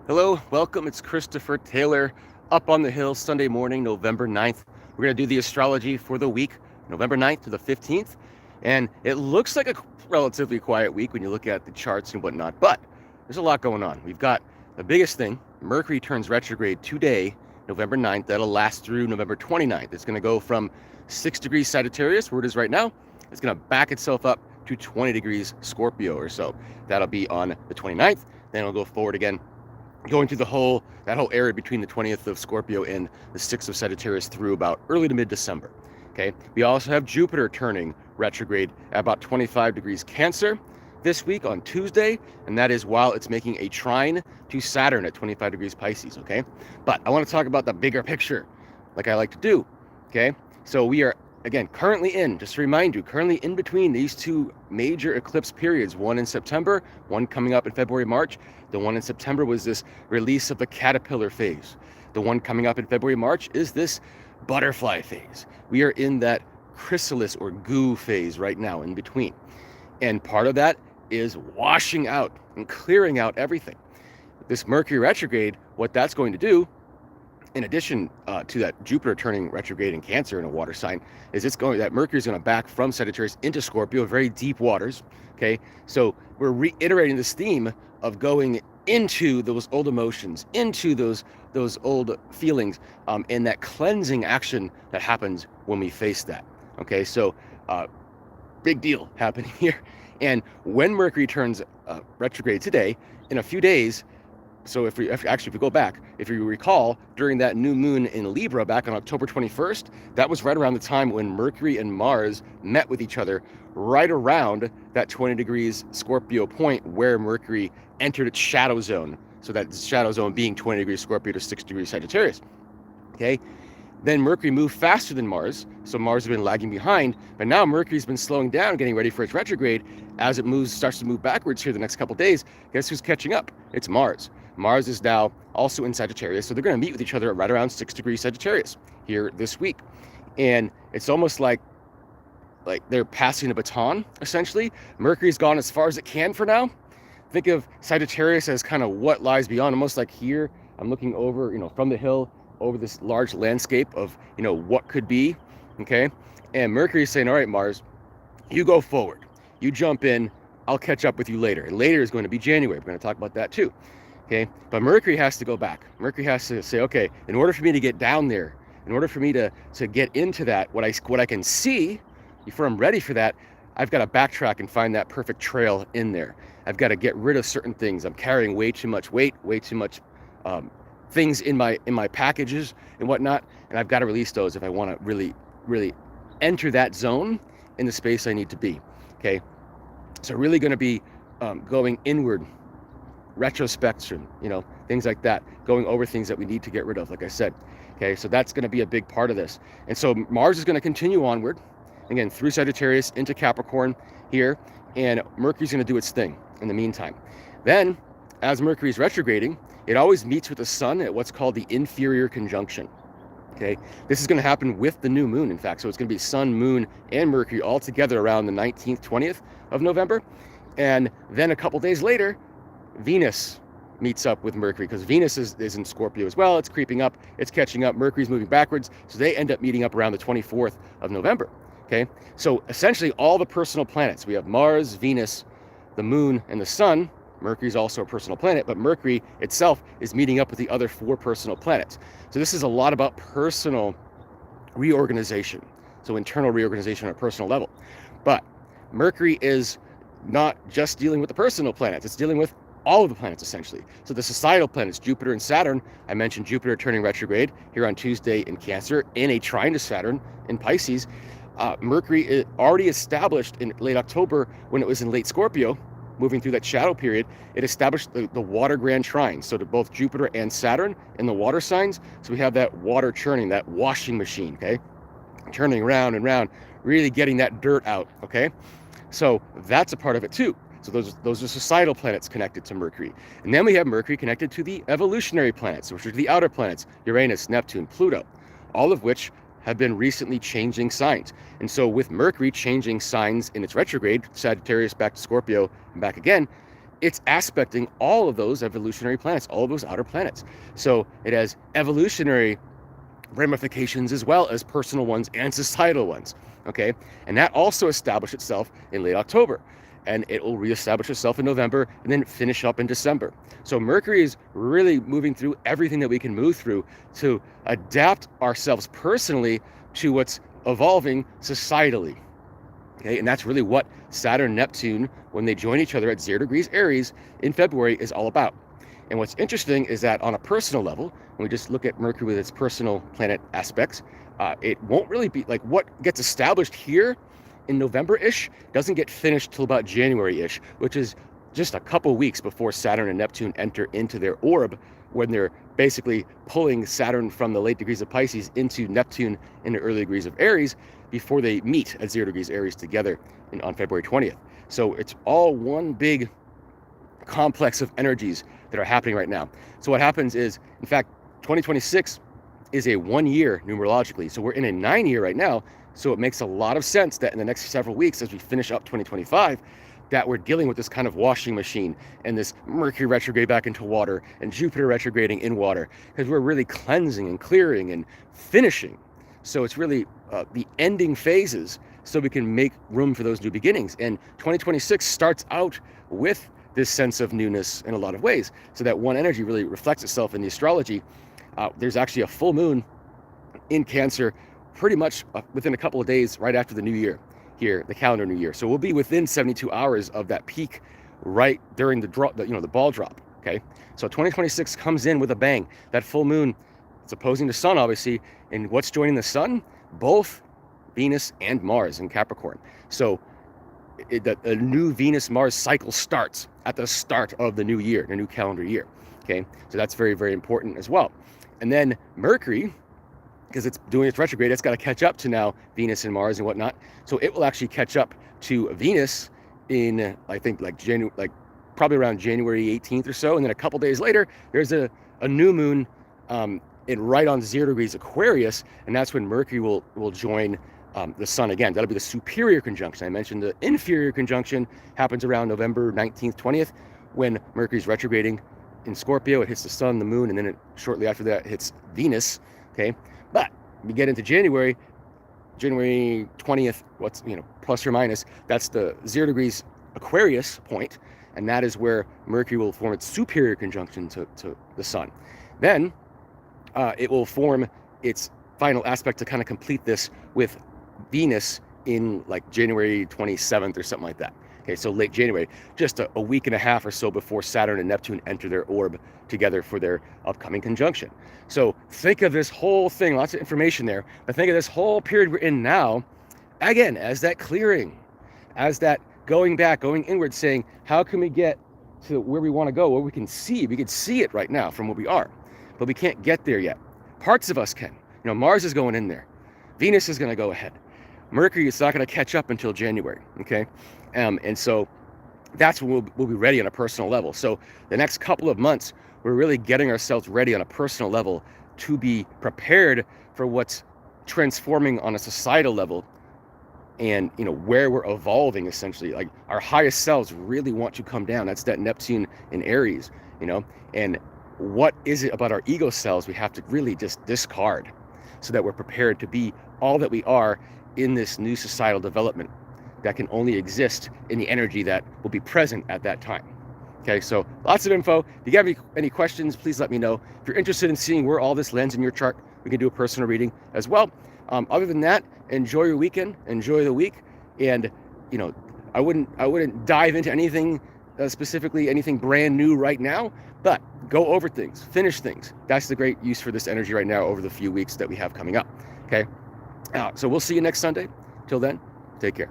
Hello, welcome. It's Christopher Taylor up on the hill Sunday morning, November 9th. We're going to do the astrology for the week, November 9th to the 15th. And it looks like a relatively quiet week when you look at the charts and whatnot, but there's a lot going on. We've got the biggest thing, Mercury turns retrograde today, November 9th. That'll last through November 29th. It's going to go from 6 degrees Sagittarius, where it is right now. It's going to back itself up to 20 degrees Scorpio or so. That'll be on the 29th. Then it'll go forward again, going through that whole area between the 20th of Scorpio and the 6th of Sagittarius through about early to mid-December. Okay. We also have Jupiter turning retrograde at about 25 degrees Cancer this week on Tuesday, and that is while it's making a trine to Saturn at 25 degrees Pisces. Okay. But I want to talk about the bigger picture, like I like to do. Okay. So we are, again, just to remind you, currently in between these two major eclipse periods, one in September, one coming up in February, March. The one in September was this release of the caterpillar phase. The one coming up in February, March is this butterfly phase. We are in that chrysalis or goo phase right now in between. And part of that is washing out and clearing out everything. This Mercury retrograde, what that's going to do, in addition to that Jupiter turning retrograde in Cancer in a water sign, is that Mercury is going to back from Sagittarius into Scorpio, very deep waters. Okay, so we're reiterating this theme of going into those old emotions, into those old feelings, and that cleansing action that happens when we face that. Okay, so big deal happening here. And when Mercury turns retrograde today, in a few days. So if we go back, if you recall, during that new moon in Libra back on October 21st, that was right around the time when Mercury and Mars met with each other, right around that 20 degrees Scorpio point where Mercury entered its shadow zone. So that shadow zone being 20 degrees Scorpio to 6 degrees Sagittarius. Okay. Then Mercury moved faster than Mars, so Mars has been lagging behind, but now Mercury's been slowing down, getting ready for its retrograde. As it starts to move backwards here the next couple days, guess who's catching up? It's Mars. Mars is now also in Sagittarius, so they're going to meet with each other at right around 6 degrees Sagittarius here this week. And it's almost like they're passing a baton, essentially. Mercury's gone as far as it can for now. Think of Sagittarius as kind of what lies beyond, almost like here, I'm looking over, from the hill, over this large landscape of, what could be, okay? And Mercury is saying, all right, Mars, you go forward. You jump in. I'll catch up with you later. And later is going to be January. We're going to talk about that too, okay? But Mercury has to go back. Mercury has to say, okay, in order for me to get down there, in order for me to get into that, what I can see, before I'm ready for that, I've got to backtrack and find that perfect trail in there. I've got to get rid of certain things. I'm carrying way too much weight, way too much things in my packages and whatnot, and I've got to release those if I want to really enter that zone in the space I need to be. Okay, so really going to be going inward, retrospection, things like that, going over things that we need to get rid of, like I said. Okay, so that's going to be a big part of this. And so Mars is going to continue onward, again, through Sagittarius into Capricorn here, and Mercury's going to do its thing in the meantime. Then, as Mercury's retrograding, it always meets with the sun at what's called the inferior conjunction. Okay, this is going to happen with the new moon, in fact. So it's going to be Sun, Moon, and Mercury all together around the 19th, 20th of November. And then a couple days later, Venus meets up with Mercury, because Venus is in Scorpio as well. It's creeping up. It's catching up. Mercury's moving backwards. So they end up meeting up around the 24th of November. Okay, so essentially all the personal planets. We have Mars, Venus, the Moon, and the Sun. Mercury is also a personal planet, but Mercury itself is meeting up with the other 4 personal planets. So this is a lot about personal reorganization, so internal reorganization on a personal level. But Mercury is not just dealing with the personal planets, it's dealing with all of the planets, essentially. So the societal planets, Jupiter and Saturn, I mentioned Jupiter turning retrograde here on Tuesday in Cancer, in a trine to Saturn in Pisces. Mercury is already established in late October when it was in late Scorpio, moving through that shadow period. It established the water grand trine, so to both Jupiter and Saturn in the water signs. So we have that water churning, that washing machine, okay? Turning round and round, really getting that dirt out, okay? So that's a part of it too. So those are societal planets connected to Mercury. And then we have Mercury connected to the evolutionary planets, which are the outer planets, Uranus, Neptune, Pluto, all of which have been recently changing signs. And so with Mercury changing signs in its retrograde, Sagittarius back to Scorpio and back again, it's aspecting all of those evolutionary planets, all of those outer planets. So it has evolutionary ramifications as well as personal ones and societal ones, okay? And that also established itself in late October, and it will reestablish itself in November and then finish up in December. So Mercury is really moving through everything that we can move through to adapt ourselves personally to what's evolving societally, okay? And that's really what Saturn, Neptune, when they join each other at 0 degrees Aries in February, is all about. And what's interesting is that on a personal level, when we just look at Mercury with its personal planet aspects, it won't really be like what gets established here in November-ish doesn't get finished till about January-ish, which is just a couple weeks before Saturn and Neptune enter into their orb, when they're basically pulling Saturn from the late degrees of Pisces into Neptune in the early degrees of Aries before they meet at 0 degrees Aries together on February 20th. So it's all one big complex of energies that are happening right now. So what happens is, in fact, 2026 is a 1 year numerologically. So we're in a 9 year right now. So it makes a lot of sense that in the next several weeks, as we finish up 2025, that we're dealing with this kind of washing machine and this Mercury retrograde back into water and Jupiter retrograding in water, because we're really cleansing and clearing and finishing. So it's really the ending phases so we can make room for those new beginnings. And 2026 starts out with this sense of newness in a lot of ways. So that one energy really reflects itself in the astrology. There's actually a full moon in Cancer pretty much within a couple of days right after the new year here, the calendar new year. So we'll be within 72 hours of that peak right during the drop, the ball drop, okay? So 2026 comes in with a bang. That full moon, it's opposing the sun, obviously, and what's joining the sun? Both Venus and Mars in Capricorn. So a new Venus-Mars cycle starts at the start of the new year, the new calendar year, okay? So that's very, very important as well. And then Mercury, because it's doing its retrograde, it's got to catch up to now Venus and Mars and whatnot. So it will actually catch up to Venus in, I think, probably around January 18th or so. And then a couple days later, there's a new moon right on 0 degrees Aquarius, and that's when Mercury will join the sun again. That'll be the superior conjunction. I mentioned the inferior conjunction happens around November 19th, 20th, when Mercury's retrograding in Scorpio. It hits the sun, the moon, and then shortly after that hits Venus, okay? But we get into January 20th, plus or minus, that's the 0 degrees Aquarius point, and that is where Mercury will form its superior conjunction to the sun. Then it will form its final aspect to kind of complete this with Venus in like January 27th or something like that. Okay, so late January, just a week and a half or so before Saturn and Neptune enter their orb together for their upcoming conjunction. So think of this whole thing, lots of information there, but think of this whole period we're in now, again, as that clearing, as that going back, going inward, saying, how can we get to where we want to go, where we can see it right now from where we are, but we can't get there yet. Parts of us can. Mars is going in there. Venus is going to go ahead. Mercury is not going to catch up until January, okay? And so that's when we'll be ready on a personal level. So the next couple of months, we're really getting ourselves ready on a personal level to be prepared for what's transforming on a societal level, and where we're evolving essentially. Like our highest selves really want to come down. That's that Neptune in Aries, and what is it about our ego selves we have to really just discard so that we're prepared to be all that we are in this new societal development that can only exist in the energy that will be present at that time. Okay, so lots of info. If you have any questions, please let me know. If you're interested in seeing where all this lands in your chart, we can do a personal reading as well. Other than that, enjoy your weekend, enjoy the week, and I wouldn't dive into anything specifically, anything brand new right now, but go over things, finish things. That's the great use for this energy right now over the few weeks that we have coming up. Okay, so we'll see you next Sunday. Till then, take care.